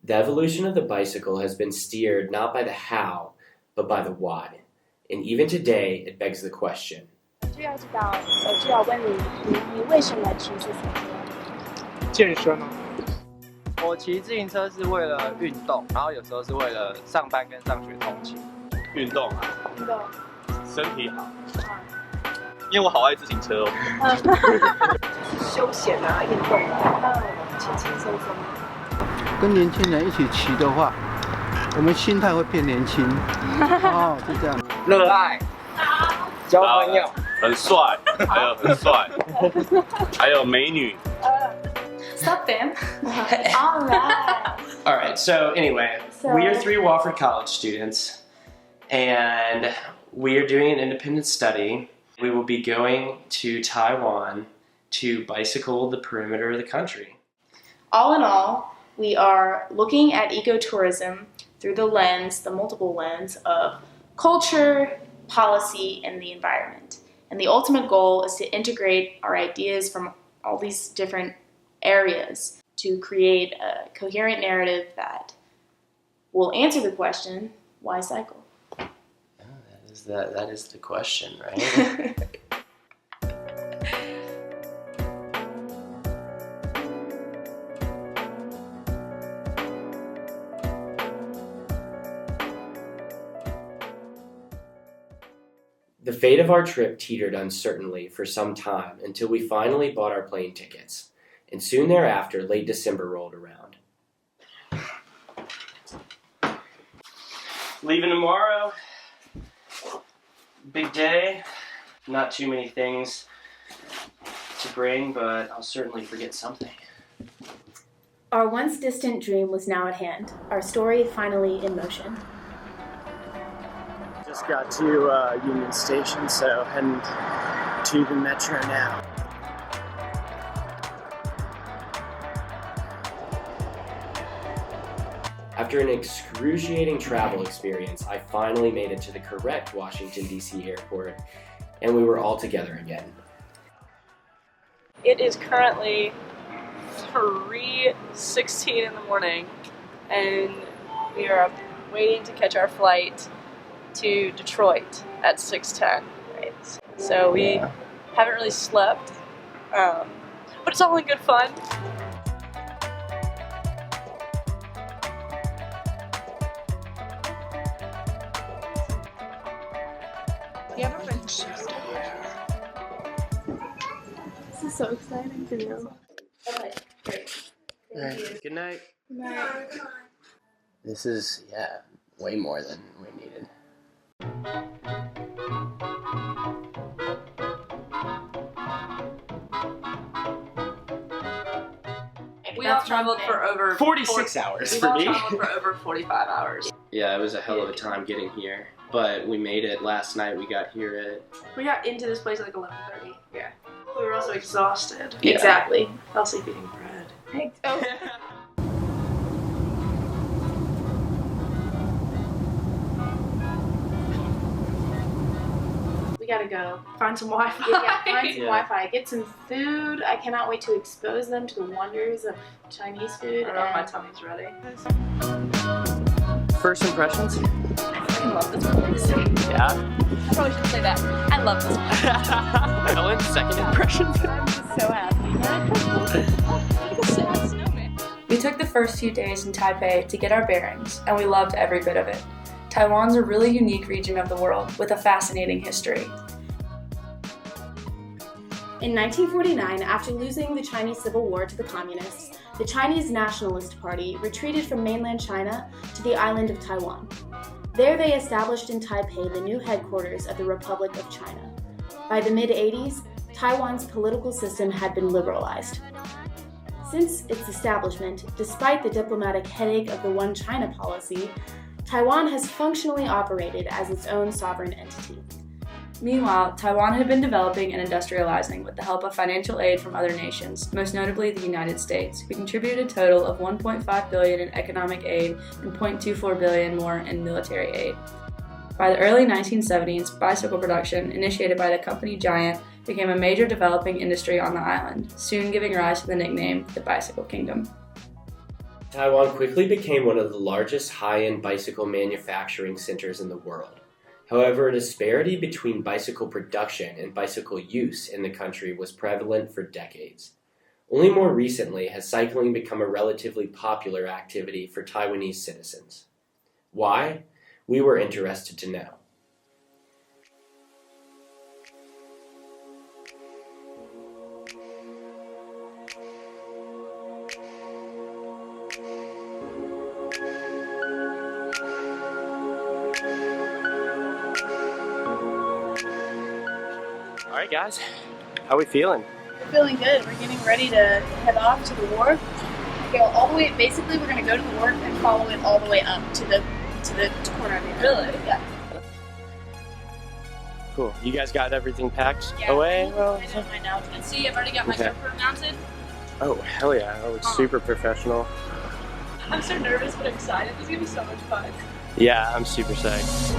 The evolution of the bicycle has been steered not by the how, but by the why. And even today, it begs the question. 就要问你为什么骑自行车？健身啊。我骑自行车是为了运动，然后有时候是为了上班跟上学通勤。运动啊，运动，身体好。因为我好爱自行车哦。休闲啊，运动，轻轻松松。跟年轻人一起骑的话，我们心态会变年轻。哦，就这样。热爱，交朋友，很帅，还有很帅，还有美女。Sup, fam? All right. All right, so anyway, we are 3 Wofford College students, and we are doing an independent study. We will be going to Taiwan to bicycle the perimeter of the country. All in all, we are looking at ecotourism through the multiple lens of culture, policy, and the environment. And the ultimate goal is to integrate our ideas from all these different areas to create a coherent narrative that will answer the question, why cycle? That is the question, right? The fate of our trip teetered uncertainly for some time until we finally bought our plane tickets, and soon thereafter, late December rolled around. Leaving tomorrow. Big day. Not too many things to bring, but I'll certainly forget something. Our once distant dream was now at hand, our story finally in motion. Just got to Union Station, so heading to the metro now. After an excruciating travel experience, I finally made it to the correct Washington, D.C. airport, and we were all together again. It is currently 3:16 in the morning, and we are waiting to catch our flight to Detroit at 6:10. Right? So we haven't really slept, but it's all in good fun. You have a friend? This is so exciting to do. Okay, great. Thank you. Good night. Good night. This is, way more than we needed. We all traveled for over 46 hours We've for all me. traveled for over 45 hours. Yeah, it was a hell of a time getting here, but we made it last night. We got here at... We got into this place at like 11:30. Yeah. We were also exhausted. Yeah. Exactly. Fell asleep eating bread. Oh. We gotta go. Find some Wi-Fi. Yeah, find some Yeah. Wi-Fi. Get some food. I cannot wait to expose them to the wonders of Chinese food. I don't know if my and tummy's ready. First impressions? I fucking love this place. Yeah. I probably shouldn't say that. I love this place. Ellen, second impressions? I'm just so happy. We took the first few days in Taipei to get our bearings, and we loved every bit of it. Taiwan's a really unique region of the world with a fascinating history. In 1949, after losing the Chinese Civil War to the Communists, the Chinese Nationalist Party retreated from mainland China to the island of Taiwan. There they established in Taipei the new headquarters of the Republic of China. By the mid-80s, Taiwan's political system had been liberalized. Since its establishment, despite the diplomatic headache of the One China policy, Taiwan has functionally operated as its own sovereign entity. Meanwhile, Taiwan had been developing and industrializing with the help of financial aid from other nations, most notably the United States, who contributed a total of $1.5 billion in economic aid and $0.24 billion more in military aid. By the early 1970s, bicycle production, initiated by the company Giant, became a major developing industry on the island, soon giving rise to the nickname the Bicycle Kingdom. Taiwan quickly became one of the largest high-end bicycle manufacturing centers in the world. However, a disparity between bicycle production and bicycle use in the country was prevalent for decades. Only more recently has cycling become a relatively popular activity for Taiwanese citizens. Why? We were interested to know. All right, guys, how are we feeling? We're feeling good. We're getting ready to head off to the wharf. Go all the way. Basically, we're gonna go to the wharf and follow it all the way up to the corner of the island. Really? Yeah. Cool. You guys got everything packed Yeah. away? I know mine now. You can see I've already got my Okay. surfer mounted. Oh, hell yeah. That looks super professional. I'm so nervous but excited. It's gonna be so much fun. Yeah, I'm super psyched.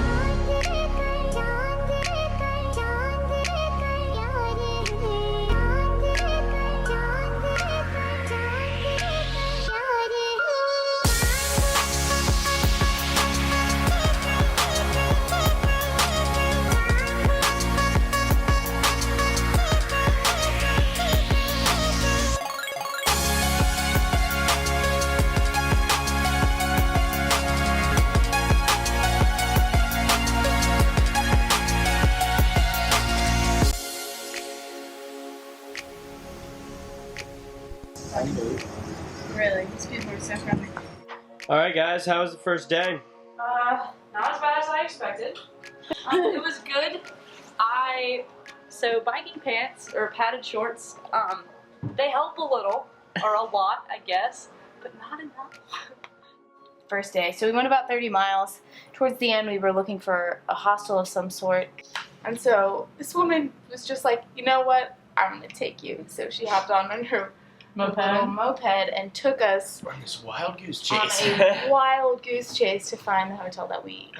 Really, these people are so friendly. All right, guys, how was the first day? Not as bad as I expected. It was good. So biking pants or padded shorts, they help a little or a lot, I guess, but not enough. First day. So we went about 30 miles. Towards the end, we were looking for a hostel of some sort. And so this woman was just like, you know what? I'm going to take you. So she hopped on her little moped and took us We're on this wild goose on chase. a wild goose chase to find the hotel that we...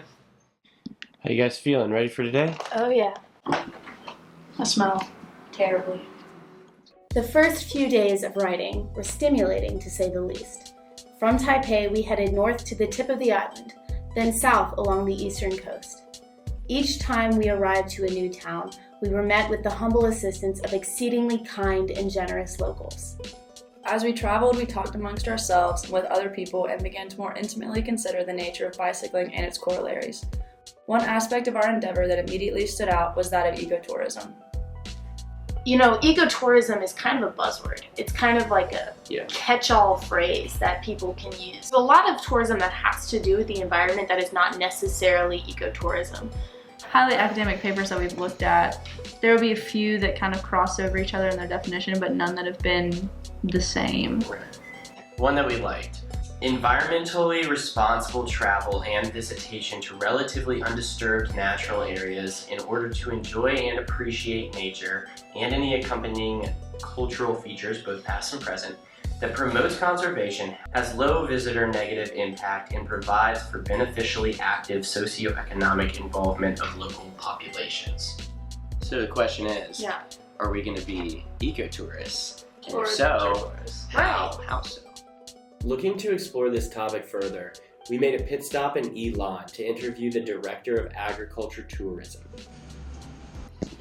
How you guys feeling? Ready for today? Oh, yeah. I smell terribly. The first few days of riding were stimulating, to say the least. From Taipei, we headed north to the tip of the island, then south along the eastern coast. Each time we arrived to a new town, we were met with the humble assistance of exceedingly kind and generous locals. As we traveled, we talked amongst ourselves and with other people and began to more intimately consider the nature of bicycling and its corollaries. One aspect of our endeavor that immediately stood out was that of ecotourism. You know, ecotourism is kind of a buzzword. It's kind of like a catch-all phrase that people can use. A lot of tourism that has to do with the environment that is not necessarily ecotourism. Highly academic papers that we've looked at, there will be a few that kind of cross over each other in their definition, but none that have been the same. One that we liked. Environmentally responsible travel and visitation to relatively undisturbed natural areas in order to enjoy and appreciate nature and any accompanying cultural features, both past and present, that promotes conservation, has low visitor negative impact, and provides for beneficially active socioeconomic involvement of local populations. So the question is, are we going to be ecotourists? And if so, how so? Looking to explore this topic further, we made a pit stop in Yilan to interview the Director of Agriculture Tourism.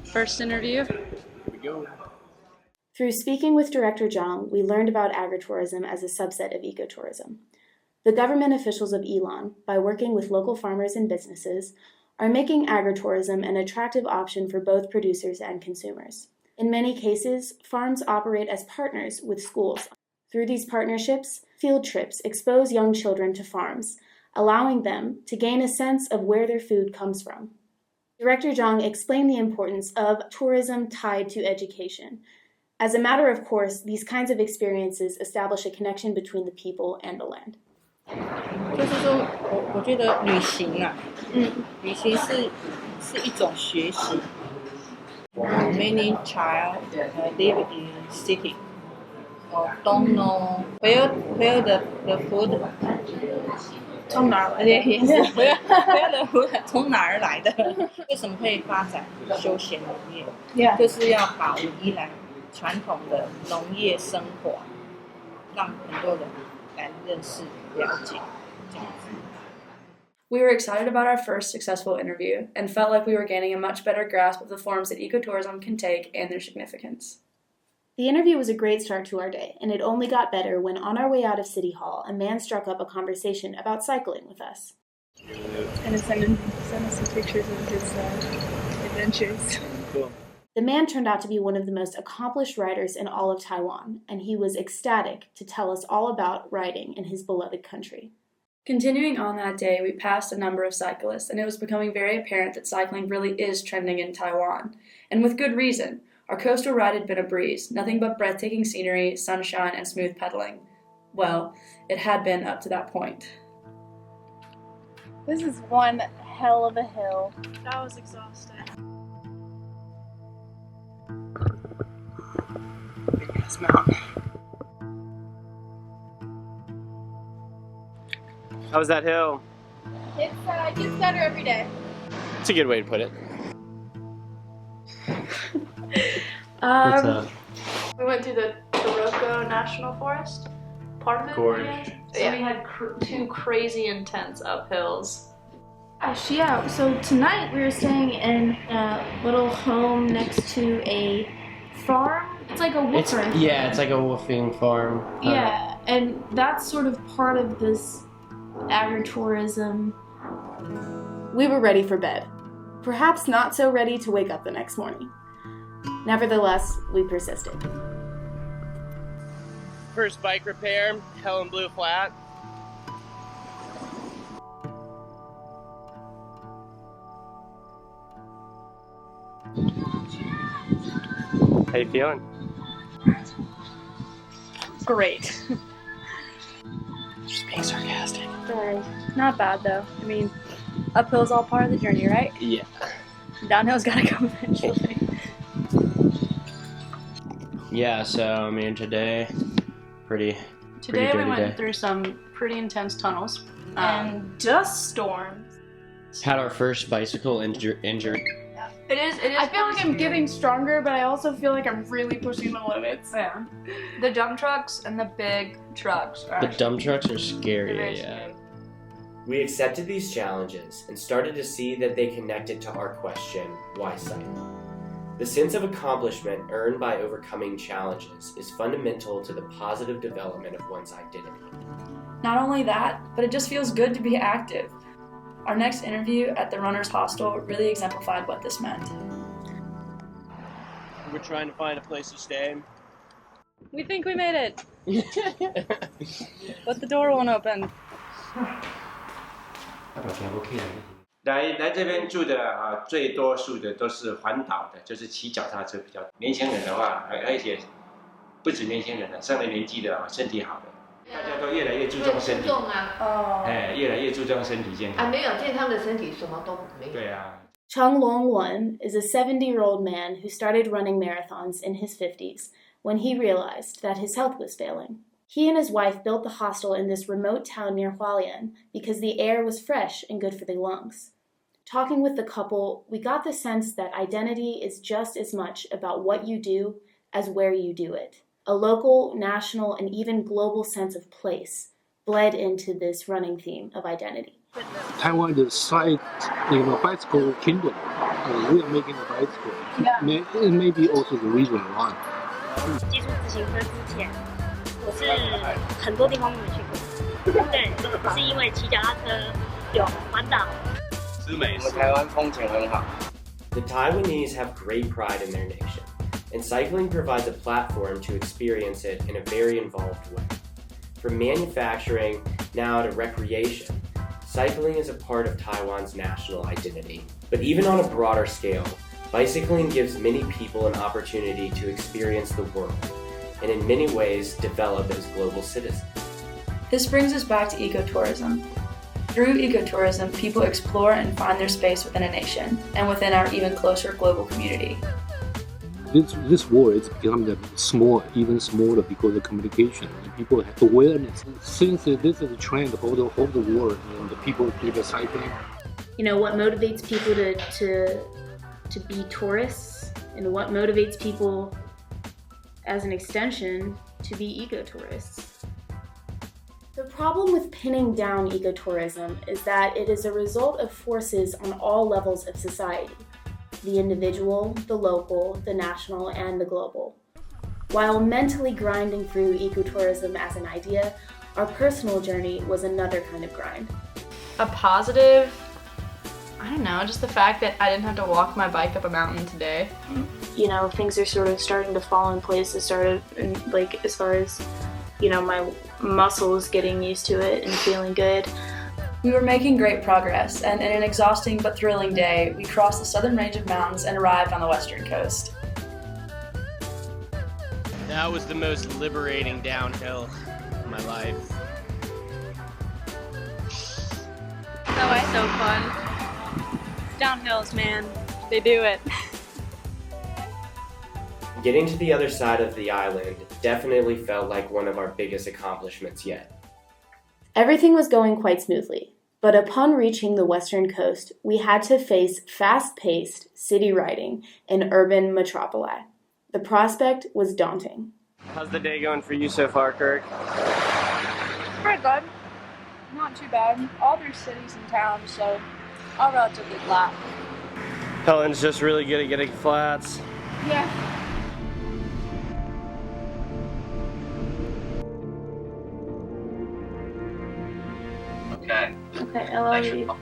First interview. Here we go. Through speaking with Director Zhang, we learned about agritourism as a subset of ecotourism. The government officials of Yilan, by working with local farmers and businesses, are making agritourism an attractive option for both producers and consumers. In many cases, farms operate as partners with schools. Through these partnerships, field trips expose young children to farms, allowing them to gain a sense of where their food comes from. Director Zhang explained the importance of tourism tied to education. As a matter of course, these kinds of experiences establish a connection between the people and the land. 就是说，我觉得旅行啊，旅行是一种学习。Many child live in city, or don't know where the food 从哪儿也是 where the food 从哪儿来的？为什么会发展休闲农业？就是要把我们宜兰传统的农业生活，让很多人来认识、了解这样子。 We were excited about our first successful interview and felt like we were gaining a much better grasp of the forms that ecotourism can take and their significance. The interview was a great start to our day, and it only got better when on our way out of City Hall, a man struck up a conversation about cycling with us. And send us some pictures of his adventures. Cool. The man turned out to be one of the most accomplished riders in all of Taiwan, and he was ecstatic to tell us all about riding in his beloved country. Continuing on that day, we passed a number of cyclists, and it was becoming very apparent that cycling really is trending in Taiwan. And with good reason. Our coastal ride had been a breeze, nothing but breathtaking scenery, sunshine, and smooth pedaling. Well, it had been up to that point. This is one hell of a hill. That was exhausting. This mountain. How was that hill? It gets better every day. It's a good way to put it. We went through the Taroko National Forest, part of it. Gorge. So we had two crazy intense uphills. Yeah, so tonight we were staying in a little home next to a farm. It's like a woofer. It's like a woofing farm. Yeah, and that's sort of part of this agritourism. We were ready for bed, perhaps not so ready to wake up the next morning. Nevertheless, we persisted. First bike repair, Helen Blue Flat. How you feeling? Great. Just being sarcastic. Not bad though. I mean, uphill's all part of the journey, right? Yeah. Downhill's gotta come eventually. Yeah, so I mean today, pretty Today we dirty went day. through some pretty intense tunnels. And dust storms. Had our first bicycle injury. It is. I feel like I'm getting stronger, but I also feel like I'm really pushing the limits. Yeah. The dump trucks and the big trucks are The dump trucks are scary, very yeah. scary. We accepted these challenges and started to see that they connected to our question, why cycle? The sense of accomplishment earned by overcoming challenges is fundamental to the positive development of one's identity. Not only that, but it just feels good to be active. Our next interview at the Runner's Hostel really exemplified what this meant. We're trying to find a place to stay. We think we made it. But the door won't open. 来这边住的啊，最多数的都是环岛的，就是骑脚踏车比较。年轻人的话，而且不止年轻人了，上了年纪的啊，身体好的，大家都越来越注重身体。越来越注重身体健康。没有健康的身体，什么都没有。对啊。Chung Long-won is a 70-year-old man who started running marathons in his 50s when he realized that his health was failing. He and his wife built the hostel in this remote town near Hualien because the air was fresh and good for the lungs. Talking with the couple, we got the sense that identity is just as much about what you do as where you do it. A local, national, and even global sense of place bled into this running theme of identity. Taiwan is side, bicycle kingdom. We are making a bicycle. Yeah. It may be also the reason why. 接触自行车之前，我是很多地方都没去过。对，是因为骑脚踏车有环岛。吃美食。台湾风景很好。 The Taiwanese have great pride in their nation, and cycling provides a platform to experience it in a very involved way. From manufacturing now to recreation, cycling is a part of Taiwan's national identity. But even on a broader scale, bicycling gives many people an opportunity to experience the world, and in many ways develop as global citizens. This brings us back to ecotourism. Through ecotourism, people explore and find their space within a nation, and within our even closer global community. This world is becoming even smaller because of communication. People have awareness. Since this is a trend of the whole world, the people do the cycling. What motivates people to be tourists, and what motivates people, as an extension, to be ecotourists. The problem with pinning down ecotourism is that it is a result of forces on all levels of society: the individual, the local, the national, and the global. While mentally grinding through ecotourism as an idea, our personal journey was another kind of grind. A positive, I don't know, just the fact that I didn't have to walk my bike up a mountain today. You know, things are sort of starting to fall in place as far as, you know, my muscles getting used to it and feeling good. We were making great progress, and in an exhausting but thrilling day, we crossed the southern range of mountains and arrived on the western coast. That was the most liberating downhill of my life. That was so fun. Downhills, man. They do it. Getting to the other side of the island definitely felt like one of our biggest accomplishments yet. Everything was going quite smoothly, but upon reaching the western coast, we had to face fast-paced city riding in urban metropoli. The prospect was daunting. How's the day going for you so far, Kirk? Pretty good. Not too bad. All their cities and towns, so all relatively flat. Helen's just really good at getting flats. Yeah. Okay. Okay, I love you.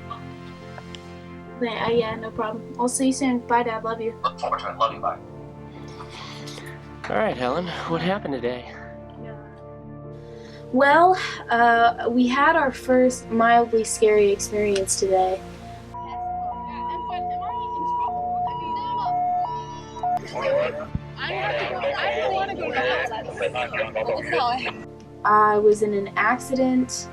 Yeah, no problem. I'll see you soon. Bye, Dad. Love you. Look forward to it. Love you. Bye. All right, Helen. What happened today? Well, we had our first mildly scary experience today. I was in an accident.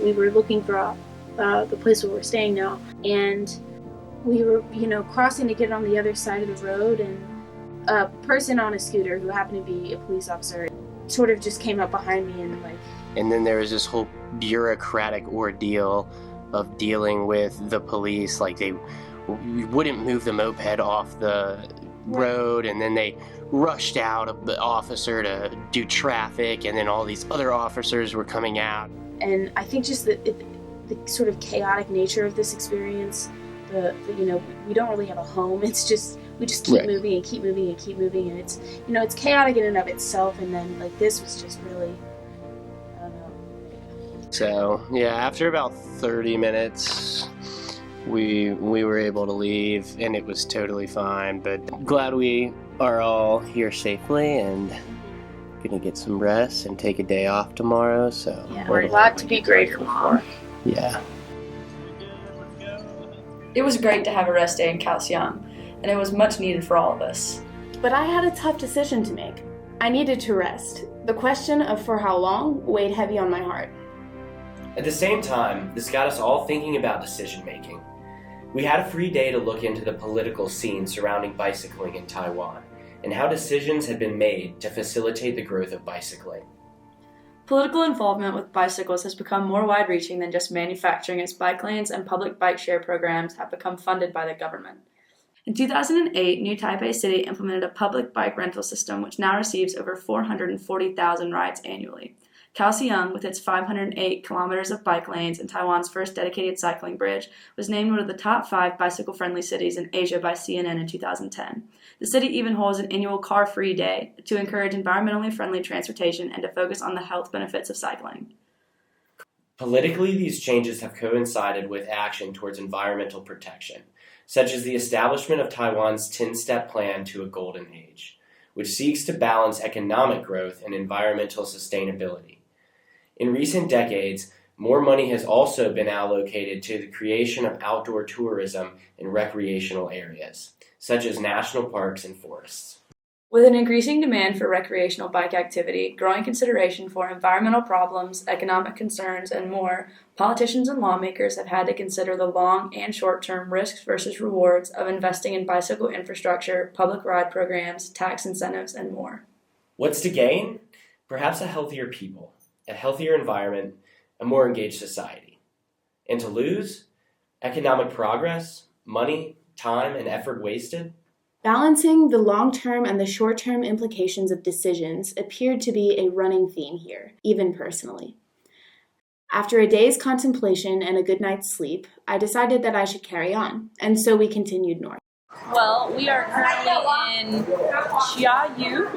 We were looking for the place where we're staying now, and we were, crossing to get on the other side of the road, and a person on a scooter who happened to be a police officer sort of just came up behind me and And then there was this whole bureaucratic ordeal of dealing with the police. Like, they wouldn't move the moped off the road, and then they rushed out of the officer to do traffic, and then all these other officers were coming out. And I think just the sort of chaotic nature of this experience, we don't really have a home. It's just, we just keep moving and keep moving and keep moving, and it's, it's chaotic in and of itself, and then this was just really, I don't know. So yeah, after about 30 minutes, we were able to leave, and it was totally fine. But glad we are all here safely and gonna get some rest and take a day off tomorrow. So yeah, we're glad to be grateful for. Yeah. It was great to have a rest day in Kaohsiung, and it was much needed for all of us. But I had a tough decision to make. I needed to rest. The question of for how long weighed heavy on my heart. At the same time, this got us all thinking about decision making. We had a free day to look into the political scene surrounding bicycling in Taiwan, and how decisions had been made to facilitate the growth of bicycling. Political involvement with bicycles has become more wide-reaching than just manufacturing, as bike lanes and public bike share programs have become funded by the government. In 2008, New Taipei City implemented a public bike rental system which now receives over 440,000 rides annually. Kaohsiung, with its 508 kilometers of bike lanes and Taiwan's first dedicated cycling bridge, was named one of the top 5 bicycle-friendly cities in Asia by CNN in 2010. The city even holds an annual car-free day to encourage environmentally friendly transportation and to focus on the health benefits of cycling. Politically, these changes have coincided with action towards environmental protection, such as the establishment of Taiwan's 10-step plan to a golden age, which seeks to balance economic growth and environmental sustainability. In recent decades, more money has also been allocated to the creation of outdoor tourism in recreational areas, such as national parks and forests. With an increasing demand for recreational bike activity, growing consideration for environmental problems, economic concerns, and more, politicians and lawmakers have had to consider the long and short-term risks versus rewards of investing in bicycle infrastructure, public ride programs, tax incentives, and more. What's to gain? Perhaps a healthier people, a healthier environment, a more engaged society. And to lose? Economic progress, money, time, and effort wasted? Balancing the long-term and the short-term implications of decisions appeared to be a running theme here, even personally. After a day's contemplation and a good night's sleep, I decided that I should carry on, and so we continued north. Well, we are currently in Xiaoyu.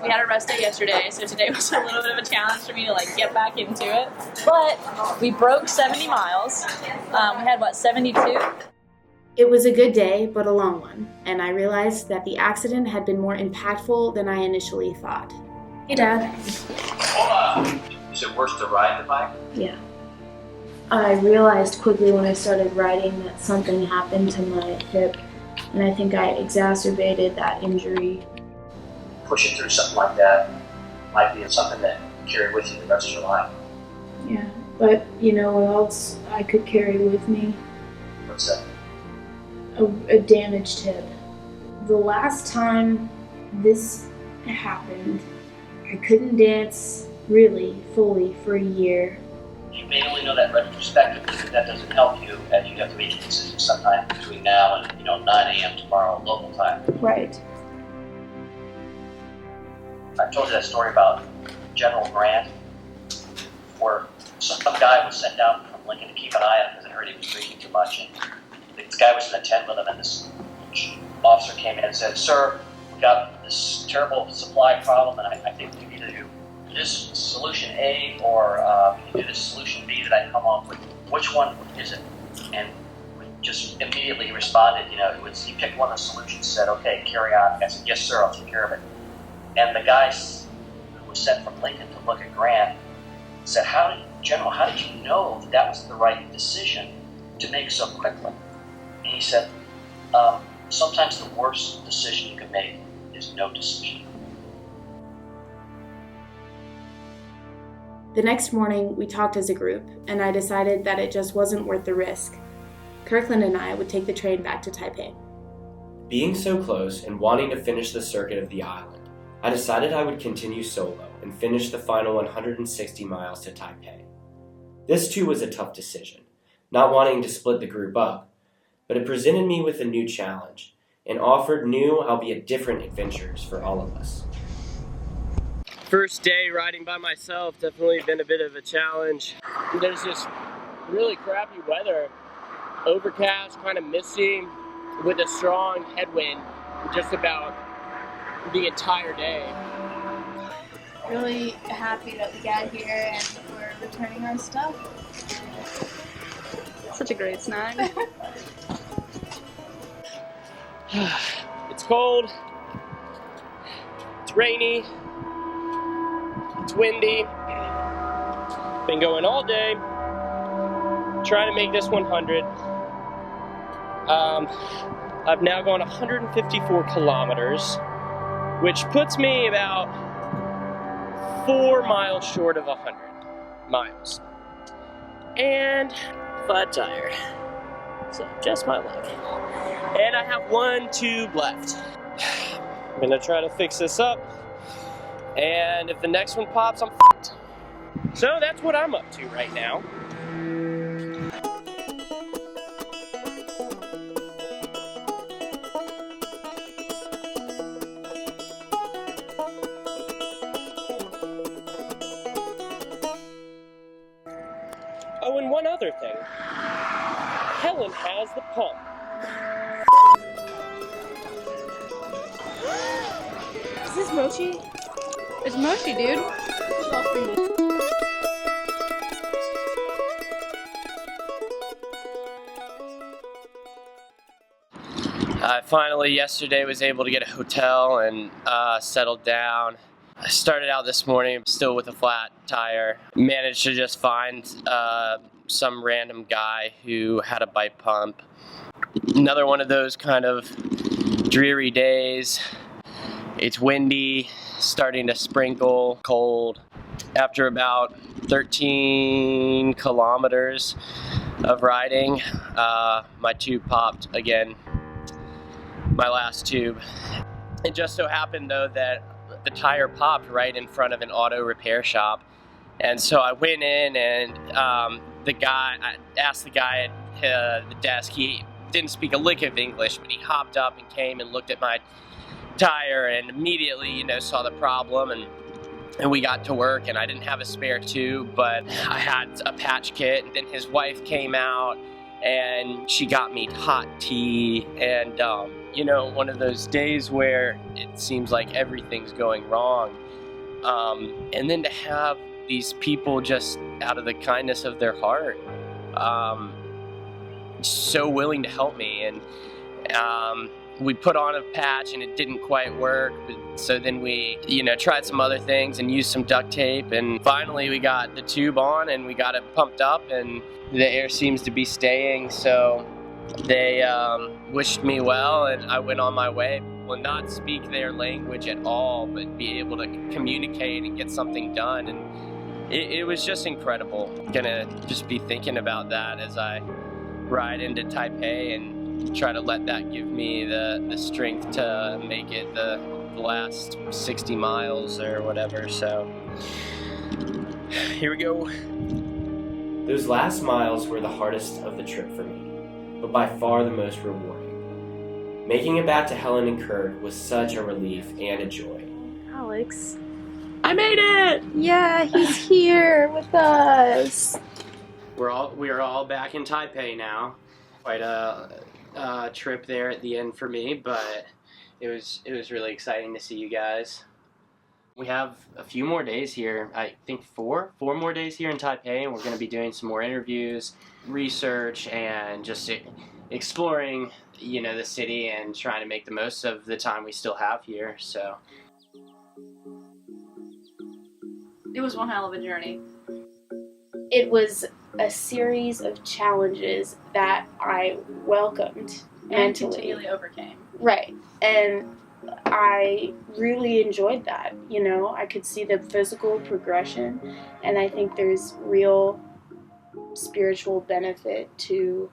We had a rest day yesterday, so today was a little bit of a challenge for me to get back into it. But we broke 70 miles. We had 72? It was a good day, but a long one, and I realized that the accident had been more impactful than I initially thought. Hey, Dad. Is it worse to ride the bike? Yeah. I realized quickly when I started riding that something happened to my hip, and I think I exacerbated that injury. Pushing through something like that might be something that you carry with you the rest of your life. Yeah, but you know what else I could carry with me? What's that? A damaged hip. The last time this happened, I couldn't dance really fully for a year. You may only know that retrospectively, but that doesn't help you, as you have to make a decision sometime between now and 9 a.m. tomorrow local time. Right. I told you that story about General Grant, where some guy was sent down from Lincoln to keep an eye on him because I heard he was drinking too much. And this guy was in a tent with him, and this officer came in and said, "Sir, we got this terrible supply problem, and I think we need to do this solution A or we do this solution B that I come up with. Which one is it?" And just immediately responded, he picked one of the solutions, said, "Okay, carry on." I said, "Yes, sir, I'll take care of it." And the guy who was sent from Lincoln to look at Grant said, General, how did you know that was the right decision to make so quickly? And he said, sometimes the worst decision you can make is no decision. The next morning, we talked as a group, and I decided that it just wasn't worth the risk. Kirkland and I would take the train back to Taipei. Being so close and wanting to finish the circuit of the island, I decided I would continue solo and finish the final 160 miles to Taipei. This too was a tough decision, not wanting to split the group up, but it presented me with a new challenge and offered new, albeit different adventures for all of us. First day riding by myself, definitely been a bit of a challenge. There's just really crappy weather, overcast, kind of misty, with a strong headwind just about the entire day. Really happy that we got here and we're returning our stuff. Such a great snack. It's cold, it's rainy, it's windy. Been going all day, trying to make this 100. I've now gone 154 kilometers, which puts me about 4 miles short of 100 miles. And flat tire. So just my luck. And I have 1 tube left. I'm gonna try to fix this up. And if the next one pops, I'm f***ed. So that's what I'm up to right now. Oh, and one other thing. Helen has the pump. Is this mochi? It's mochi, dude. I finally yesterday was able to get a hotel and settled down. I started out this morning still with a flat tire. Managed to just find some random guy who had a bike pump. Another one of those kind of dreary days. It's windy, starting to sprinkle, cold. After about 13 kilometers of riding, my tube popped again, my last tube. It just so happened though that the tire popped right in front of an auto repair shop. And so I went in and I asked the guy at the desk, he didn't speak a lick of English, but he hopped up and came and looked at my tire and immediately, you know, saw the problem, and we got to work, and I didn't have a spare tube, but I had a patch kit, and then his wife came out and she got me hot tea, and you know, one of those days where it seems like everything's going wrong, and then to have these people just out of the kindness of their heart so willing to help me, and we put on a patch and it didn't quite work, so then we, you know, tried some other things and used some duct tape, and finally we got the tube on and we got it pumped up and the air seems to be staying, so they wished me well and I went on my way. Will not speak their language at all, but be able to communicate and get something done, and it was just incredible. I'm gonna just be thinking about that as I ride into Taipei and try to let that give me the strength to make it the last 60 miles or whatever, so here we go. Those last miles were the hardest of the trip for me, but by far the most rewarding. Making it back to Helen and Kurt was such a relief and a joy. Alex. I made it! Yeah, he's here with us. We are all back in Taipei now. Quite a trip there at the end for me, but it was really exciting to see you guys. We have a few more days here. I think four more days here in Taipei, and we're going to be doing some more interviews, research, and just exploring, you know, the city and trying to make the most of the time we still have here. So it was one hell of a journey. It was a series of challenges that I welcomed and mentally. continually overcame. Right. And I really enjoyed that. You know, I could see the physical progression, and I think there's real spiritual benefit to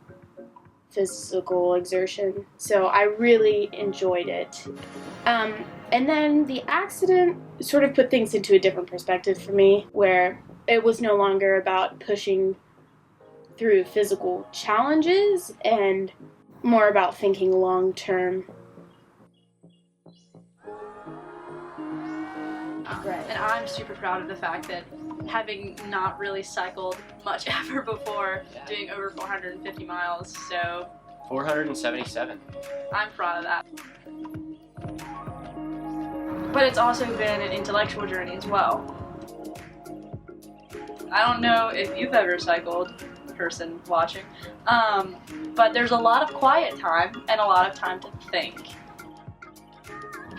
physical exertion. So I really enjoyed it. And then the accident sort of put things into a different perspective for me, where it was no longer about pushing through physical challenges and more about thinking long term. Right. And I'm super proud of the fact that, having not really cycled much ever before, doing over 450 miles, so 477. I'm proud of that. But it's also been an intellectual journey as well. I don't know if you've ever cycled, person watching, but there's a lot of quiet time and a lot of time to think.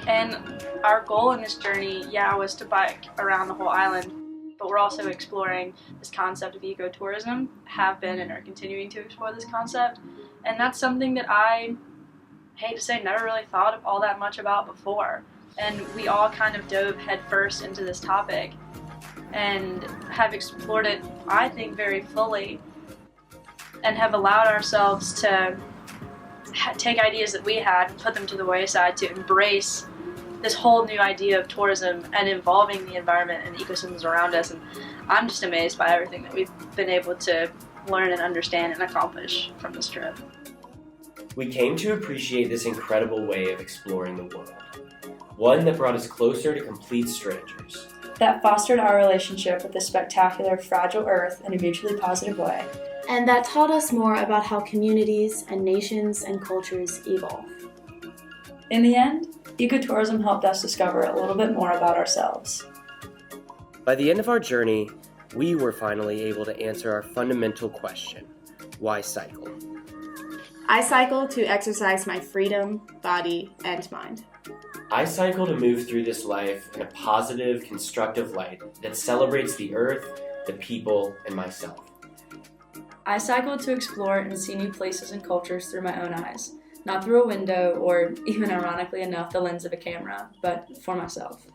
And our goal in this journey, was to bike around the whole island, but we're also exploring this concept of ecotourism, have been and are continuing to explore this concept, and that's something that I hate to say never really thought all that much about before. And we all kind of dove headfirst into this topic and have explored it, I think, very fully, and have allowed ourselves to take ideas that we had and put them to the wayside to embrace this whole new idea of tourism and involving the environment and ecosystems around us. And I'm just amazed by everything that we've been able to learn and understand and accomplish from this trip. We came to appreciate this incredible way of exploring the world, one that brought us closer to complete strangers. That fostered our relationship with this spectacular, fragile Earth in a mutually positive way. And that taught us more about how communities and nations and cultures evolve. In the end, ecotourism helped us discover a little bit more about ourselves. By the end of our journey, we were finally able to answer our fundamental question: why cycle? I cycle to exercise my freedom, body, and mind. I cycle to move through this life in a positive, constructive light that celebrates the earth, the people, and myself. I cycle to explore and see new places and cultures through my own eyes, not through a window or, even ironically enough, the lens of a camera, but for myself.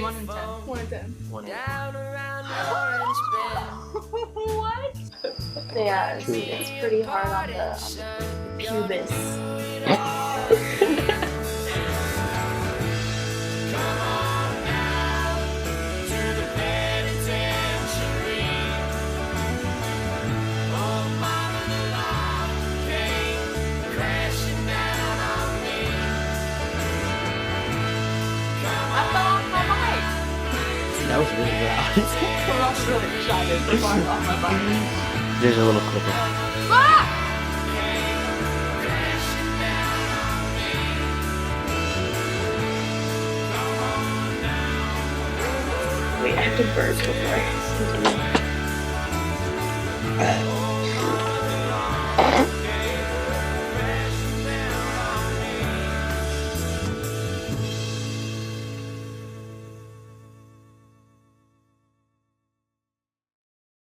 One in 10. 1 in 10. 1 in 10. What? Yeah, it's pretty hard on the pubis. That was really loud. We're all really excited to bark off my bike. There's a little clip. Wait, I have to burp before I continue.